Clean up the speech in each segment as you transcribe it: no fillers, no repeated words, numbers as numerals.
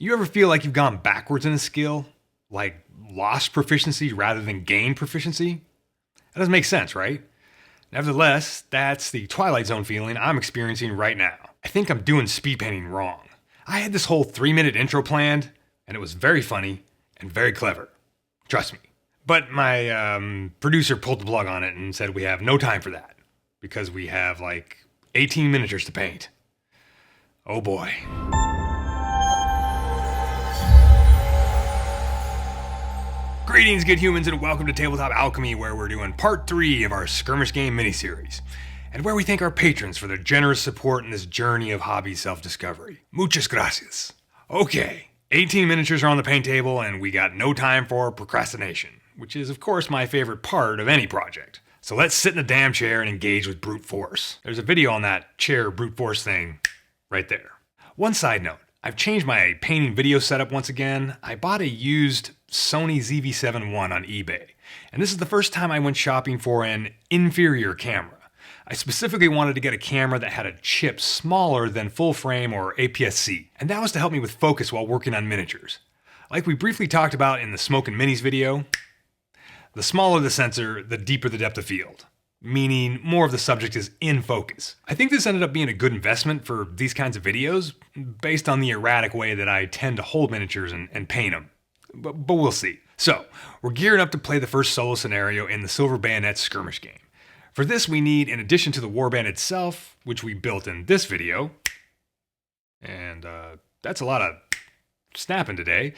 You ever feel like you've gone backwards in a skill? Like lost proficiency rather than gained proficiency? That doesn't make sense, right? Nevertheless, that's the Twilight Zone feeling I'm experiencing right now. I think I'm doing speed painting wrong. I had this whole 3-minute intro planned, and it was very funny and very clever. Trust me. But my producer pulled the plug on it and said we have no time for that, because we have like 18 miniatures to paint. Oh boy. Greetings, good humans, and welcome to Tabletop Alchemy, where we're doing part 3 of our Skirmish game miniseries, and where we thank our patrons for their generous support in this journey of hobby self-discovery. Muchas gracias. Okay, 18 miniatures are on the paint table, and we got no time for procrastination, which is, of course, my favorite part of any project. So let's sit in a damn chair and engage with brute force. There's a video on that chair brute force thing right there. One side note. I've changed my painting video setup once again. I bought a used Sony ZV-7 I on eBay, and this is the first time I went shopping for an inferior camera. I specifically wanted to get a camera that had a chip smaller than full frame or APS-C, and that was to help me with focus while working on miniatures. Like we briefly talked about in the Smokin' Minis video, the smaller the sensor, the deeper the depth of field. Meaning more of the subject is in focus. I think this ended up being a good investment for these kinds of videos, based on the erratic way that I tend to hold miniatures and paint them. But we'll see. So, we're gearing up to play the first solo scenario in the Silver Bayonet Skirmish game. For this we need, in addition to the warband itself, which we built in this video, and that's a lot of snapping today,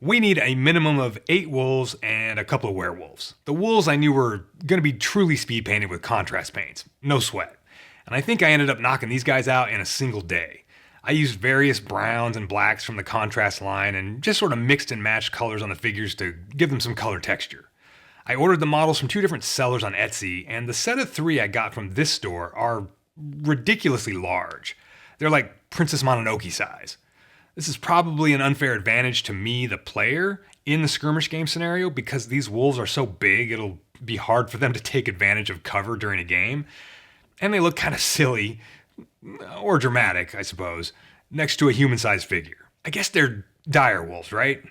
we need a minimum of 8 wolves and a couple of werewolves. The wolves I knew were going to be truly speed painted with contrast paints, no sweat. And I think I ended up knocking these guys out in a single day. I used various browns and blacks from the contrast line and just sort of mixed and matched colors on the figures to give them some color texture. I ordered the models from 2 different sellers on Etsy, and the set of 3 I got from this store are ridiculously large. They're like Princess Mononoke size. This is probably an unfair advantage to me, the player, in the skirmish game scenario, because these wolves are so big it'll be hard for them to take advantage of cover during a game. And they look kind of silly, or dramatic, I suppose, next to a human-sized figure. I guess they're dire wolves, right?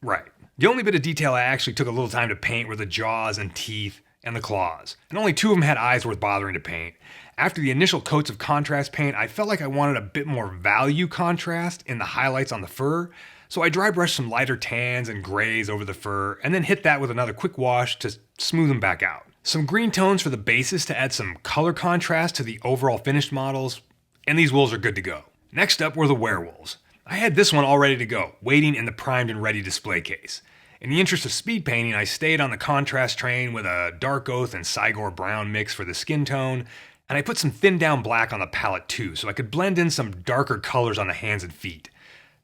Right. The only bit of detail I actually took a little time to paint were the jaws and teeth and the claws. And only 2 of them had eyes worth bothering to paint. After the initial coats of contrast paint, I felt like I wanted a bit more value contrast in the highlights on the fur, so I dry brushed some lighter tans and grays over the fur, and then hit that with another quick wash to smooth them back out. Some green tones for the bases to add some color contrast to the overall finished models, and these wolves are good to go. Next up were the werewolves. I had this one all ready to go, waiting in the primed and ready display case. In the interest of speed painting, I stayed on the contrast train with a Dark Oath and Cygor brown mix for the skin tone, and I put some thinned down black on the palette too, so I could blend in some darker colors on the hands and feet.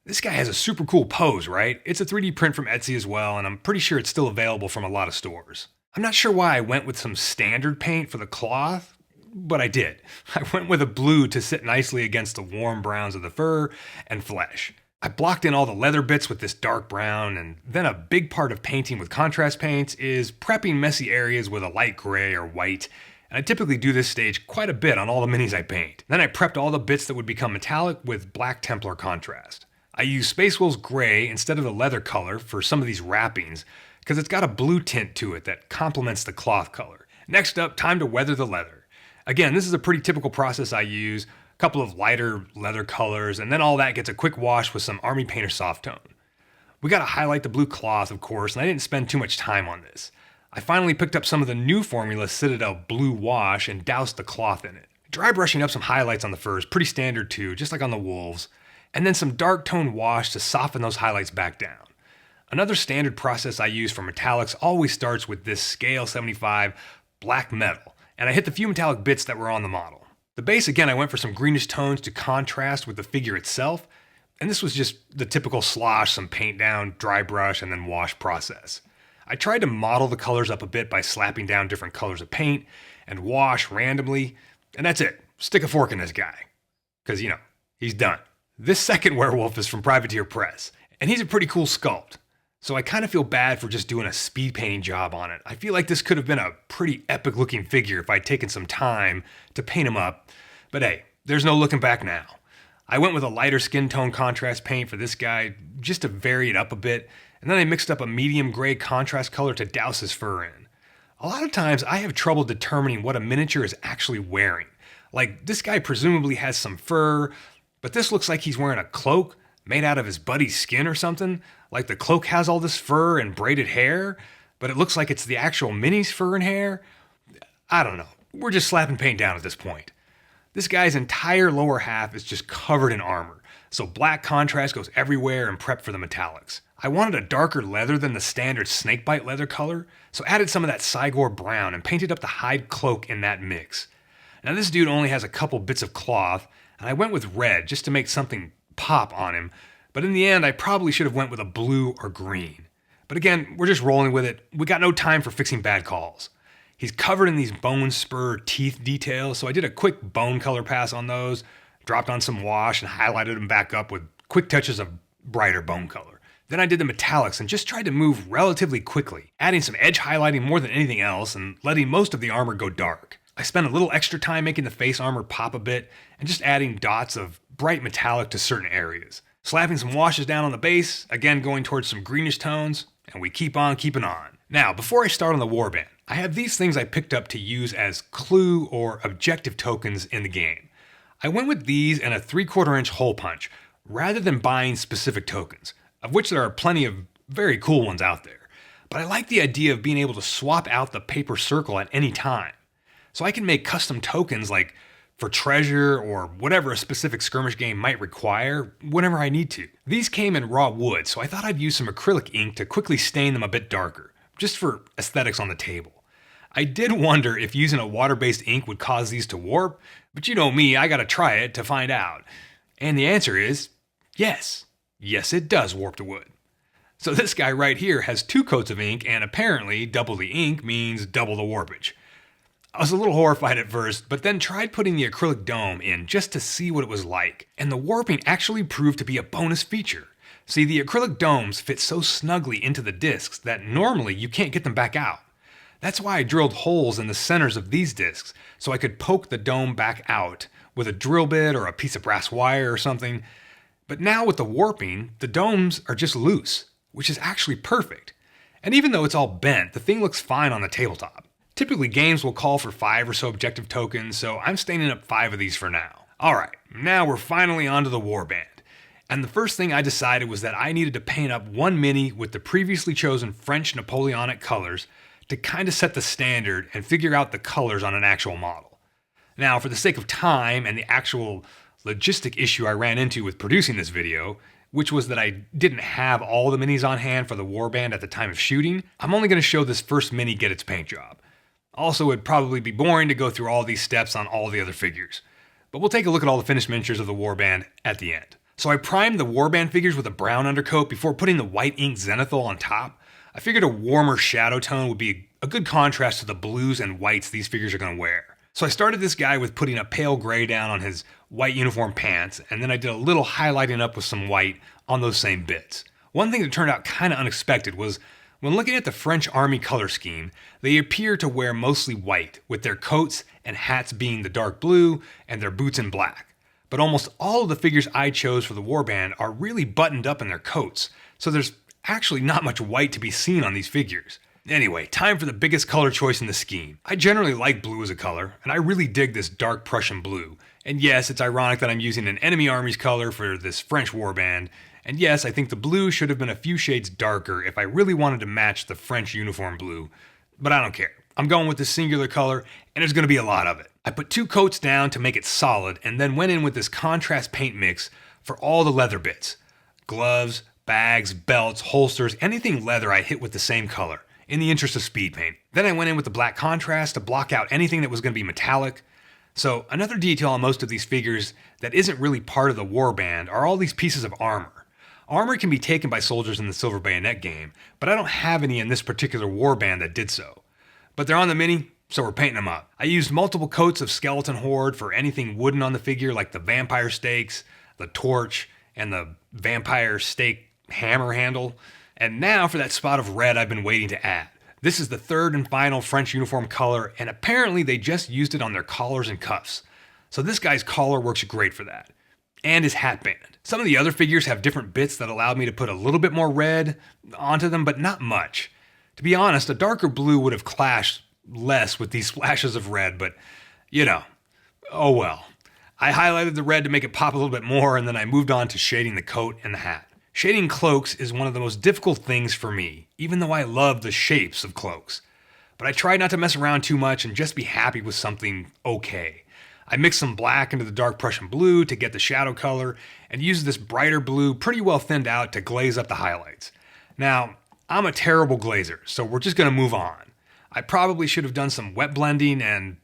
This guy has a super cool pose, right? It's a 3D print from Etsy as well, and I'm pretty sure it's still available from a lot of stores. I'm not sure why I went with some standard paint for the cloth, but I did. I went with a blue to sit nicely against the warm browns of the fur and flesh. I blocked in all the leather bits with this dark brown, and then a big part of painting with contrast paints is prepping messy areas with a light gray or white. And I typically do this stage quite a bit on all the minis I paint. Then I prepped all the bits that would become metallic with black Templar contrast. I use Space Wolf's gray instead of the leather color for some of these wrappings, because it's got a blue tint to it that complements the cloth color. Next up, time to weather the leather. Again, this is a pretty typical process I use, a couple of lighter leather colors, and then all that gets a quick wash with some Army Painter soft tone. We gotta highlight the blue cloth, of course, and I didn't spend too much time on this. I finally picked up some of the new formula Citadel Blue Wash and doused the cloth in it. Dry brushing up some highlights on the fur is pretty standard too, just like on the wolves, and then some dark tone wash to soften those highlights back down. Another standard process I use for metallics always starts with this Scale 75 black metal, and I hit the few metallic bits that were on the model. The base, again, I went for some greenish tones to contrast with the figure itself, and this was just the typical slosh, some paint down, dry brush, and then wash process. I tried to model the colors up a bit by slapping down different colors of paint and wash randomly, and that's it. Stick a fork in this guy. Because, he's done. This second werewolf is from Privateer Press, and he's a pretty cool sculpt. So I kind of feel bad for just doing a speed painting job on it. I feel like this could have been a pretty epic looking figure if I'd taken some time to paint him up. But hey, there's no looking back now. I went with a lighter skin tone contrast paint for this guy just to vary it up a bit, and then I mixed up a medium gray contrast color to douse his fur in. A lot of times I have trouble determining what a miniature is actually wearing. Like, this guy presumably has some fur, but this looks like he's wearing a cloak made out of his buddy's skin or something. Like the cloak has all this fur and braided hair, but it looks like it's the actual mini's fur and hair. I don't know. We're just slapping paint down at this point. This guy's entire lower half is just covered in armor, so black contrast goes everywhere and prep for the metallics. I wanted a darker leather than the standard snakebite leather color, so added some of that Cygor brown and painted up the hide cloak in that mix. Now this dude only has a couple bits of cloth, and I went with red just to make something pop on him, but in the end I probably should have went with a blue or green. But again, we're just rolling with it. We got no time for fixing bad calls. He's covered in these bone spur teeth details, so I did a quick bone color pass on those, dropped on some wash and highlighted them back up with quick touches of brighter bone color. Then I did the metallics and just tried to move relatively quickly, adding some edge highlighting more than anything else and letting most of the armor go dark. I spent a little extra time making the face armor pop a bit and just adding dots of bright metallic to certain areas. Slapping some washes down on the base, again going towards some greenish tones, and we keep on keeping on. Now, before I start on the warband, I have these things I picked up to use as clue or objective tokens in the game. I went with these and a 3/4 inch hole punch, rather than buying specific tokens, of which there are plenty of very cool ones out there. But I like the idea of being able to swap out the paper circle at any time. So I can make custom tokens like for treasure or whatever a specific skirmish game might require whenever I need to. These came in raw wood, so I thought I'd use some acrylic ink to quickly stain them a bit darker, just for aesthetics on the table. I did wonder if using a water-based ink would cause these to warp, but you know me, I gotta try it to find out. And the answer is yes. Yes, it does warp the wood. So this guy right here has 2 coats of ink, and apparently double the ink means double the warpage. I was a little horrified at first, but then tried putting the acrylic dome in just to see what it was like, and the warping actually proved to be a bonus feature. See, the acrylic domes fit so snugly into the discs that normally you can't get them back out. That's why I drilled holes in the centers of these discs, so I could poke the dome back out with a drill bit or a piece of brass wire or something. But now with the warping, the domes are just loose, which is actually perfect. And even though it's all bent, the thing looks fine on the tabletop. Typically games will call for 5 or so objective tokens, so I'm staining up 5 of these for now. Alright, now we're finally onto the warband. And the first thing I decided was that I needed to paint up one mini with the previously chosen French Napoleonic colors to kind of set the standard and figure out the colors on an actual model. Now, for the sake of time and the actual logistic issue I ran into with producing this video, which was that I didn't have all the minis on hand for the warband at the time of shooting, I'm only going to show this first mini get its paint job. Also, it'd probably be boring to go through all these steps on all the other figures. But we'll take a look at all the finished miniatures of the warband at the end. So I primed the warband figures with a brown undercoat before putting the white ink zenithal on top. I figured a warmer shadow tone would be a good contrast to the blues and whites these figures are going to wear. So I started this guy with putting a pale gray down on his white uniform pants, and then I did a little highlighting up with some white on those same bits. One thing that turned out kind of unexpected was, when looking at the French army color scheme, they appear to wear mostly white, with their coats and hats being the dark blue and their boots in black. But almost all of the figures I chose for the warband are really buttoned up in their coats, so there's actually not much white to be seen on these figures. Anyway, time for the biggest color choice in the scheme. I generally like blue as a color, and I really dig this dark Prussian blue. And yes, it's ironic that I'm using an enemy army's color for this French warband. And yes, I think the blue should have been a few shades darker if I really wanted to match the French uniform blue. But I don't care. I'm going with this singular color, and there's going to be a lot of it. I put 2 coats down to make it solid, and then went in with this contrast paint mix for all the leather bits. Gloves, bags, belts, holsters, anything leather I hit with the same color, in the interest of speed paint. Then I went in with the black contrast to block out anything that was going to be metallic. So another detail on most of these figures that isn't really part of the warband are all these pieces of armor. Armor can be taken by soldiers in the Silver Bayonet game, but I don't have any in this particular warband that did so. But they're on the mini, so we're painting them up. I used multiple coats of skeleton horde for anything wooden on the figure, like the vampire stakes, the torch, and the vampire stake hammer handle. And now for that spot of red I've been waiting to add. This is the 3rd and final French uniform color, and apparently they just used it on their collars and cuffs. So this guy's collar works great for that. and his hatband. Some of the other figures have different bits that allowed me to put a little bit more red onto them, but not much. To be honest, a darker blue would have clashed less with these splashes of red, but oh well. I highlighted the red to make it pop a little bit more, and then I moved on to shading the coat and the hat. Shading cloaks is one of the most difficult things for me, even though I love the shapes of cloaks. But I tried not to mess around too much and just be happy with something okay. I mixed some black into the dark Prussian blue to get the shadow color, and used this brighter blue pretty well thinned out to glaze up the highlights. Now, I'm a terrible glazer, so we're just going to move on. I probably should have done some wet blending and,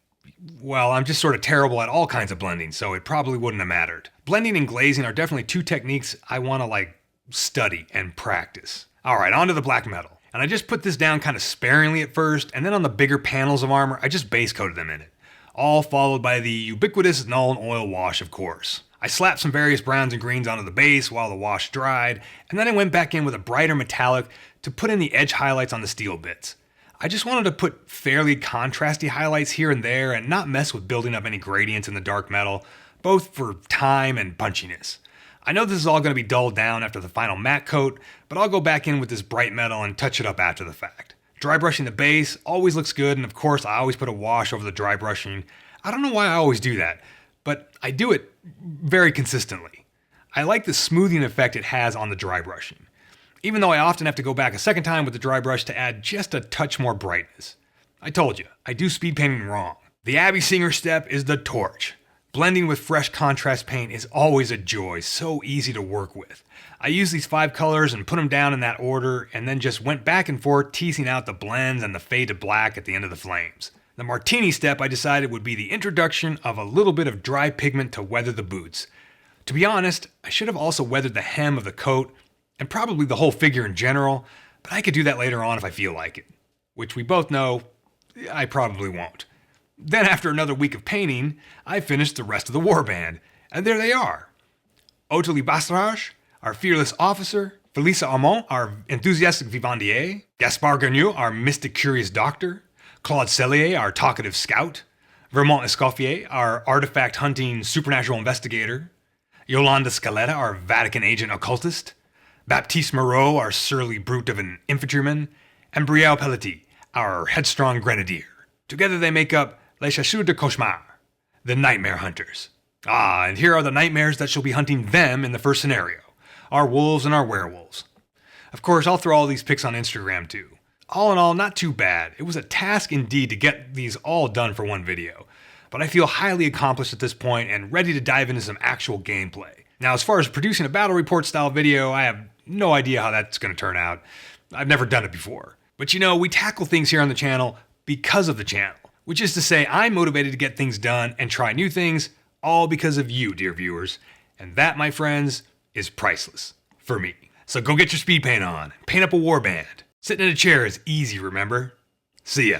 well, I'm just sort of terrible at all kinds of blending, so it probably wouldn't have mattered. Blending and glazing are definitely two techniques I want to study and practice. Alright, on to the black metal. And I just put this down kind of sparingly at first, and then on the bigger panels of armor, I just base coated them in it. All followed by the ubiquitous null and oil wash, of course. I slapped some various browns and greens onto the base while the wash dried, and then I went back in with a brighter metallic to put in the edge highlights on the steel bits. I just wanted to put fairly contrasty highlights here and there and not mess with building up any gradients in the dark metal, both for time and punchiness. I know this is all going to be dulled down after the final matte coat, but I'll go back in with this bright metal and touch it up after the fact. Dry brushing the base always looks good, and of course I always put a wash over the dry brushing. I don't know why I always do that, but I do it very consistently. I like the smoothing effect it has on the dry brushing, even though I often have to go back a second time with the dry brush to add just a touch more brightness. I told you, I do speed painting wrong. The Abby Singer step is the torch. Blending with fresh contrast paint is always a joy, so easy to work with. I used these 5 colors and put them down in that order, and then just went back and forth teasing out the blends and the fade to black at the end of the flames. The martini step I decided would be the introduction of a little bit of dry pigment to weather the boots. To be honest, I should have also weathered the hem of the coat, and probably the whole figure in general, but I could do that later on if I feel like it. Which we both know, I probably won't. Then after another week of painting, I finished the rest of the warband, and there they are. Ottilie Bastrage, our fearless officer, Felisa Armand, our enthusiastic vivandier, Gaspard Gagnon, our mystic curious doctor, Claude Cellier, our talkative scout, Vermont Escoffier, our artifact-hunting supernatural investigator, Yolanda Scaletta, our Vatican agent occultist, Baptiste Moreau, our surly brute of an infantryman, and Brielle Pelletier, our headstrong grenadier. Together they make up Les Chasseurs de Cauchemar, the Nightmare Hunters. And here are the nightmares that shall be hunting them in the first scenario, our wolves and our werewolves. Of course, I'll throw all these pics on Instagram too. All in all, not too bad. It was a task indeed to get these all done for one video, but I feel highly accomplished at this point and ready to dive into some actual gameplay. Now, as far as producing a battle report style video, I have no idea how that's going to turn out. I've never done it before. But we tackle things here on the channel because of the channel. Which is to say, I'm motivated to get things done and try new things, all because of you, dear viewers. And that, my friends, is priceless. For me. So go get your speed paint on. Paint up a warband. Sitting in a chair is easy, remember? See ya.